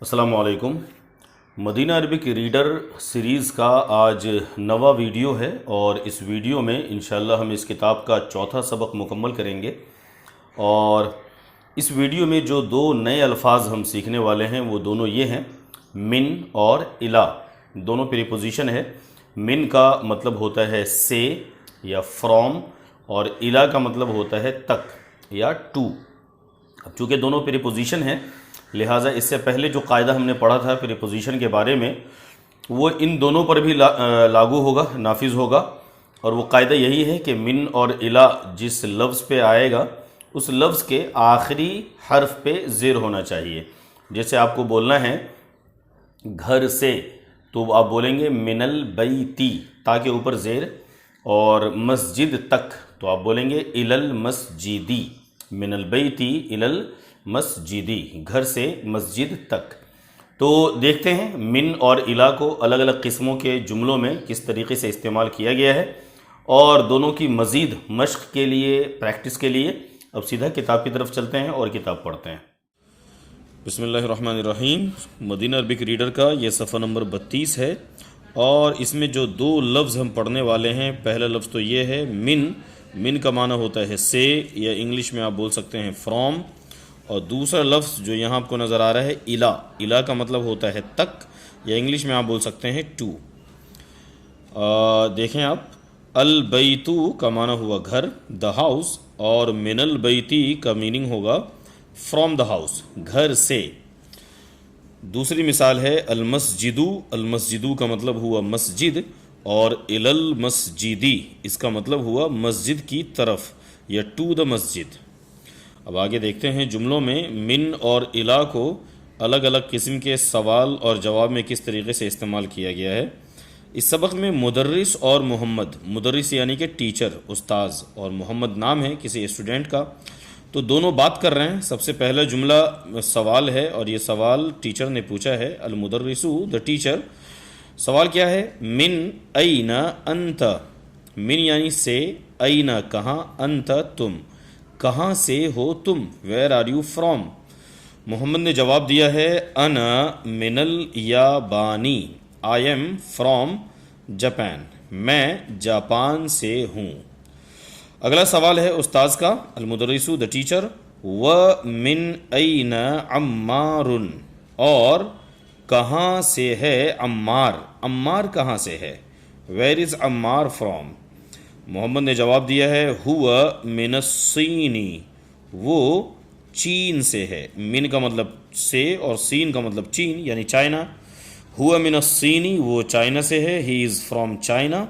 السلام علیکم۔ مدینہ Arabic reader series کا آج نواں ویڈیو ہے اور اس ویڈیو میں انشاءاللہ ہم اس کتاب کا چوتھا سبق مکمل کریں گے، اور اس ویڈیو میں جو دو نئے الفاظ ہم سیکھنے والے ہیں وہ دونوں یہ ہیں، من اور الا۔ دونوں پریپوزیشن ہے۔ من کا مطلب ہوتا ہے سے یا فرام، اور الا کا مطلب ہوتا ہے تک یا ٹو۔ اب چونکہ دونوں پریپوزیشن ہیں، لہٰذا اس سے پہلے جو قاعدہ ہم نے پڑھا تھا پریپوزیشن کے بارے میں، وہ ان دونوں پر بھی لاگو ہوگا، نافذ ہوگا، اور وہ قاعدہ یہی ہے کہ من اور الا جس لفظ پہ آئے گا اس لفظ کے آخری حرف پہ زیر ہونا چاہیے۔ جیسے آپ کو بولنا ہے گھر سے، تو آپ بولیں گے من البیتی، تا کے اوپر زیر، اور مسجد تک تو آپ بولیں گے الی المسجدی، من البیتی الی المسجدی، گھر سے مسجد تک۔ تو دیکھتے ہیں من اور الا کو الگ الگ قسموں کے جملوں میں کس طریقے سے استعمال کیا گیا ہے، اور دونوں کی مزید مشق کے لیے، پریکٹس کے لیے اب سیدھا کتاب کی طرف چلتے ہیں اور کتاب پڑھتے ہیں۔ بسم اللہ الرحمن الرحیم۔ مدینہ عربک ریڈر کا یہ صفحہ نمبر 32 ہے، اور اس میں جو دو لفظ ہم پڑھنے والے ہیں، پہلا لفظ تو یہ ہے من کا معنی ہوتا ہے سے، یا انگلش میں آپ بول سکتے ہیں فرام، اور دوسرا لفظ جو یہاں آپ کو نظر آ رہا ہے الا کا مطلب ہوتا ہے تک، یا انگلش میں آپ بول سکتے ہیں ٹو۔ دیکھیں آپ، البیتو کا معنی ہوا گھر، دا ہاؤس، اور من البیتی کا میننگ ہوگا فرام دا ہاؤس، گھر سے۔ دوسری مثال ہے المسجدو کا مطلب ہوا مسجد، اور الی المسجدی اس کا مطلب ہوا مسجد کی طرف یا ٹو دا مسجد۔ اب آگے دیکھتے ہیں جملوں میں من اور الا کو الگ الگ قسم کے سوال اور جواب میں کس طریقے سے استعمال کیا گیا ہے۔ اس سبق میں مدرس اور محمد، مدرس یعنی کہ ٹیچر، استاذ، اور محمد نام ہے کسی اسٹوڈنٹ کا، تو دونوں بات کر رہے ہیں۔ سب سے پہلا جملہ سوال ہے، اور یہ سوال ٹیچر نے پوچھا ہے، المدرسو دا ٹیچر۔ سوال کیا ہے؟ من این انت، من یعنی سے، این کہاں، انت تم، کہاں سے ہو تم، ویئر آر یو فرام۔ محمد نے جواب دیا ہے انا من الیابانی، آئی ایم فرام جاپان، میں جاپان سے ہوں۔ اگلا سوال ہے استاذ کا، المدرسو دا ٹیچر، وَمِنْ أَيْنَ عَمَّارٌ، اور کہاں سے ہے عمار، عمار کہاں سے ہے، ویئر از عمار فرام۔ محمد نے جواب دیا ہے ہوا من الصین، وہ چین سے ہے۔ من کا مطلب سے اور سین کا مطلب چین یعنی چائنا۔ ہوا من الصین، وہ چائنا سے ہے، ہی از فرام چائنا۔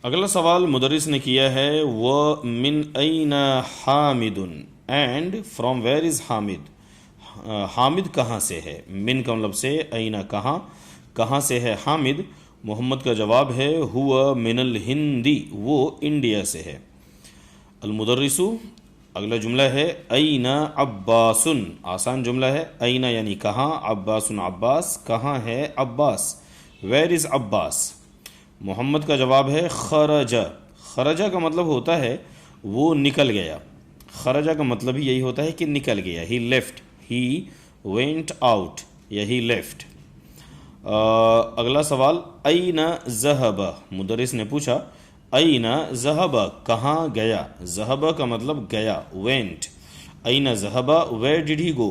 اگلا سوال مدرس نے کیا ہے وَمِنْ أَيْنَ حَامِدٌ، and from where is Hamid, Hamid کہاں سے ہے۔ من کا مطلب سے، این کہاں، کہاں سے ہے حامد۔ محمد کا جواب ہے ہوا من الہندی، وہ انڈیا سے ہے۔ المدرسو، اگلا جملہ ہے این عباس، آسان جملہ ہے، این یعنی کہاں، عباس عباس، کہاں ہے عباس، ویئر از عباس۔ محمد کا جواب ہے خرجہ، خرجہ کا مطلب ہوتا ہے وہ نکل گیا، خرجہ کا مطلب ہی یہی ہوتا ہے کہ نکل گیا، he left, he went out, یا ہی لیفٹ۔ اگلا سوال این ذہب، مدرس نے پوچھا این ذہب، کہاں گیا، ذہب کا مطلب گیا، وینٹ۔ این ذہب، where did he go.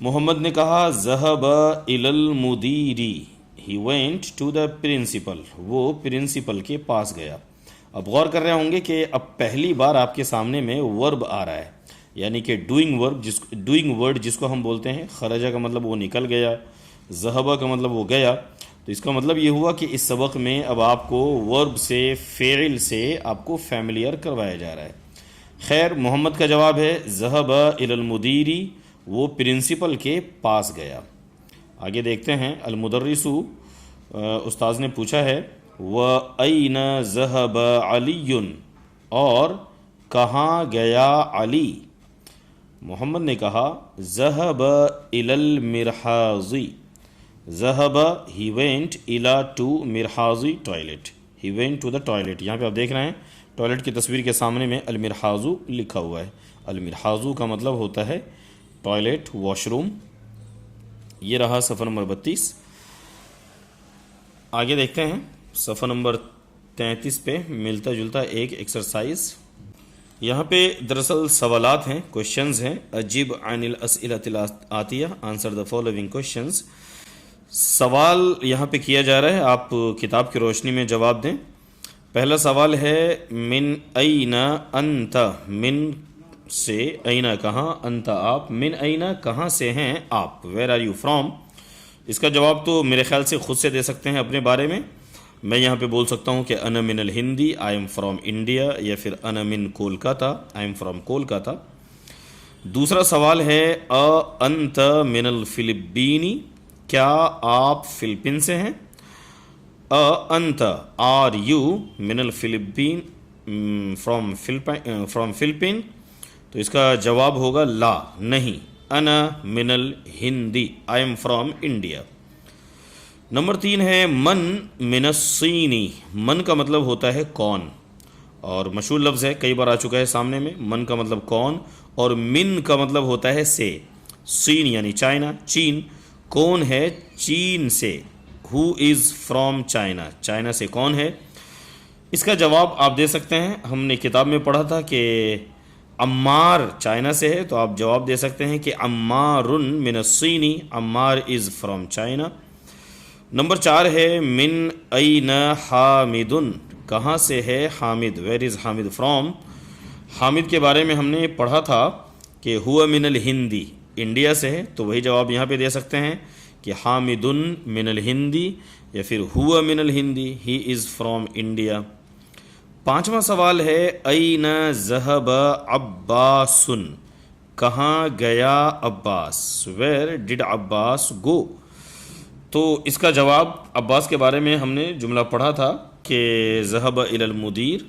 Muhammad نے کہا ذہب الی المدیری، he went to the principal, وہ پرنسپل کے پاس گیا۔ اب غور کر رہے ہوں گے کہ اب پہلی بار آپ کے سامنے میں ورب آ رہا ہے، یعنی کہ ڈوئنگ ورڈ جس کو ہم بولتے ہیں۔ خرجہ کا مطلب وہ نکل گیا، ذہبہ کا مطلب وہ گیا، تو اس کا مطلب یہ ہوا کہ اس سبق میں اب آپ کو ورب سے، فعل سے آپ کو فیملیئر کروایا جا رہا ہے۔ خیر، محمد کا جواب ہے ذہب الی المدیری، وہ پرنسپل کے پاس گیا۔ آگے دیکھتے ہیں، المدرسو، استاذ نے پوچھا ہے وَأَيْنَ ذَهَبَ عَلِيٌّ، اور کہاں گیا علی۔ محمد نے کہا ذَهَبَ إِلَى الْمِرْحَاضِ، ذَهَبَ he went إِلَى to مرحاضی toilet، he went to the toilet۔ یہاں پہ آپ دیکھ رہے ہیں ٹوائلٹ کی تصویر کے سامنے میں المرحاض لکھا ہوا ہے۔ المرحاض کا مطلب ہوتا ہے ٹوائلٹ، واش روم۔ یہ رہا صفحہ نمبر 32. آگے دیکھتے ہیں صفحہ نمبر 33 پہ ملتا جلتا ایک ایکسرسائز. یہاں پہ دراصل سوالات ہیں، کوشچنز ہیں. اجب عن الاسئلۃ الآتیہ، آنسر دا فالوئنگ کوشچنز. سوال یہاں پہ کیا جا رہا ہے، آپ کتاب کی روشنی میں جواب دیں. پہلا سوال ہے من این انت، من سے، این کہاں، انت آپ، من این کہاں سے ہیں آپ، ویئر آر یو فرام. اس کا جواب تو میرے خیال سے خود سے دے سکتے ہیں اپنے بارے میں. میں یہاں پہ بول سکتا ہوں کہ انا من الہندی، آئی ایم فرام انڈیا، یا پھر انا من کولکاتہ، آئی ایم فرام کولکاتہ. دوسرا سوال ہے انت من الفلپینی، کیا آپ فلپین سے ہیں. انت آر یو من الفلپین، فرام فلپین. تو اس کا جواب ہوگا لا، نہیں. انا من الہندی، I am from India. Number 3 ہے من من الصینی. من کا مطلب ہوتا ہے کون، اور مشہور لفظ ہے، کئی بار آ چکا ہے سامنے میں. من کا مطلب کون، اور من کا مطلب ہوتا ہے سے. سین یعنی چائنا، چین. کون ہے چین سے، ہو از فرام چائنا، چائنا سے کون ہے. اس کا جواب آپ دے سکتے ہیں. ہم نے کتاب میں پڑھا تھا کہ عمار چائنا سے ہے، تو آپ جواب دے سکتے ہیں کہ عمار من الصینی، Ammar is from China. Number 4 ہے من این حامد، کہاں سے ہے Hamid, where is Hamid from. Hamid کے بارے میں ہم نے پڑھا تھا کہ ہوا من الہندی، انڈیا سے ہے، تو وہی جواب یہاں پہ دے سکتے ہیں کہ حامد من الہندی، یا پھر ہوا من الہندی، ہی از فرام انڈیا. 5واں سوال ہے این ذہب عباس، کہاں گیا عباس، ویئر ڈڈ عباس گو. تو اس کا جواب عباس کے بارے میں ہم نے جملہ پڑھا تھا کہ ذہب الی المدیر،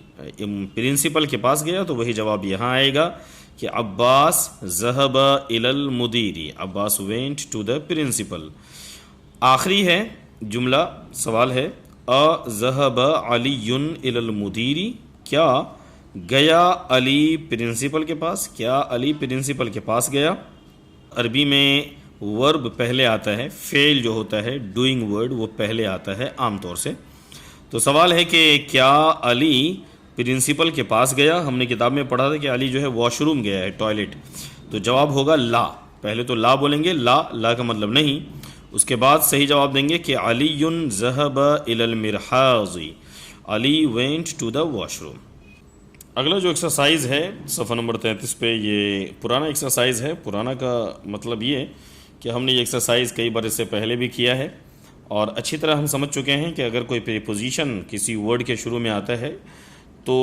پرنسپل کے پاس گیا، تو وہی جواب یہاں آئے گا کہ عباس ذہب الی المدیر، عباس وینٹ ٹو دا پرنسپل. آخری ہے جملہ، سوال ہے ذہب علی الی المدیر، کیا گیا علی پرنسپل کے پاس، کیا علی پرنسپل کے پاس گیا. عربی میں ورب پہلے آتا ہے، فعل جو ہوتا ہے ڈوئنگ ورڈ وہ پہلے آتا ہے عام طور سے. تو سوال ہے کہ کیا علی پرنسپل کے پاس گیا. ہم نے کتاب میں پڑھا تھا کہ علی جو ہے واش روم گیا ہے، ٹوائلٹ. تو جواب ہوگا لا. پہلے تو لا بولیں گے، لا، لا کا مطلب نہیں. اس کے بعد صحیح جواب دیں گے کہ علی ذہب الی المرحاض، Ali went to the washroom. اگلا جو ایکسرسائز ہے صفحہ نمبر 33 پہ، یہ پرانا ایکسرسائز ہے. پرانا کا مطلب یہ کہ ہم نے یہ ایکسرسائز کئی بار اس سے پہلے بھی کیا ہے، اور اچھی طرح ہم سمجھ چکے ہیں کہ اگر کوئی پریپوزیشن کسی ورڈ کے شروع میں آتا ہے تو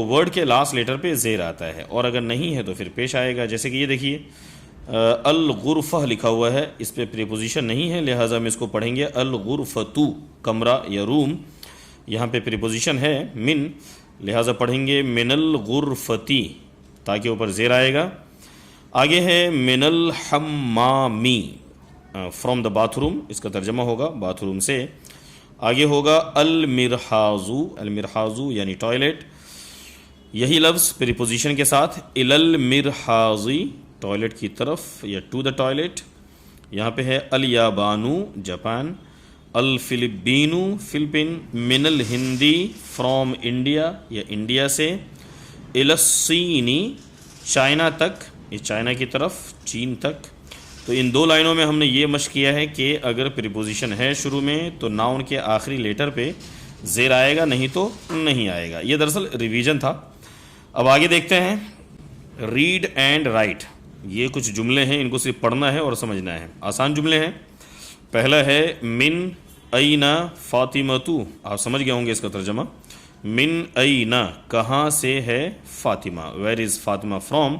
ورڈ کے لاسٹ لیٹر پہ زیر آتا ہے، اور اگر نہیں ہے تو پھر پیش آئے گا. جیسے کہ یہ دیکھیے الغرفہ لکھا ہوا ہے، اس پہ پریپوزیشن نہیں ہے، لہٰذا ہم اس کو پڑھیں گے الغرفتو، کمرہ یا روم. یہاں پہ پریپوزیشن ہے من، لہٰذا پڑھیں گے من الغرفتی، تاکہ اوپر زیر آئے گا. آگے ہے من الحمامی، فرام دا باتھ روم، اس کا ترجمہ ہوگا باتھ روم سے. آگے ہوگا المرحاضو، المرحاضو یعنی ٹوائلٹ، یہی لفظ پریپوزیشن کے ساتھ الی المرحاضی، ٹوائلٹ کی طرف یا ٹو دا ٹوائلٹ. یہاں پہ ہے الیابانو، جاپان، الفلپینو، فلپین، من الہندی، فرام انڈیا یا انڈیا سے، الی الصینی، چائنا تک، اس چائنا کی طرف، چین تک. تو ان 2 لائنوں میں ہم نے یہ مشق کیا ہے کہ اگر پریپوزیشن ہے شروع میں تو ناؤن کے آخری لیٹر پہ زیر آئے گا، نہیں تو نہیں آئے گا. یہ دراصل ریویژن تھا. اب آگے دیکھتے ہیں ریڈ اینڈ رائٹ. یہ کچھ جملے ہیں، ان کو صرف پڑھنا ہے اور سمجھنا ہے. آسان جملے ہیں. پہلا ہے من این فاطمۃ، آپ سمجھ گئے ہوں گے اس کا ترجمہ. من این، کہاں سے ہے Fatima, where is Fatima from.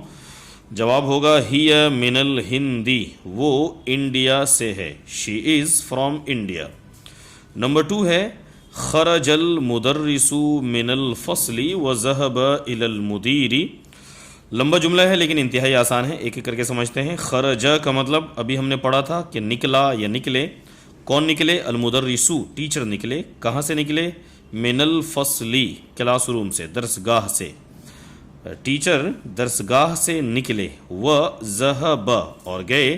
جواب ہوگا ہی من الہندی، وہ انڈیا سے ہے، شی از فرام انڈیا. نمبر 2 ہے خرج المدرس من الفصل وذهب الى المدیر. لمبا جملہ ہے لیکن انتہائی آسان ہے، ایک ایک کر کے سمجھتے ہیں. خرج کا مطلب ابھی ہم نے پڑھا تھا کہ نکلا یا نکلے. کون نکلے؟ المدرس، ٹیچر نکلے. کہاں سے نکلے؟ من الفصل، کلاس روم سے، درسگاہ سے. ٹیچر درسگاہ سے نکلے. وذهب، اور گئے.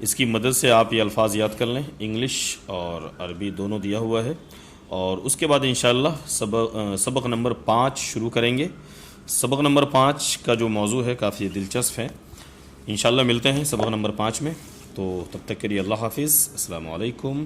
اس کی مدد سے آپ یہ الفاظ یاد کر لیں، انگلش اور عربی دونوں دیا ہوا ہے، اور اس کے بعد انشاءاللہ سبق نمبر 5 شروع کریں گے۔ سبق نمبر 5 کا جو موضوع ہے کافی دلچسپ ہے۔ انشاءاللہ ملتے ہیں سبق نمبر 5 میں، تو تب تک کے لیے اللہ حافظ، السلام علیکم۔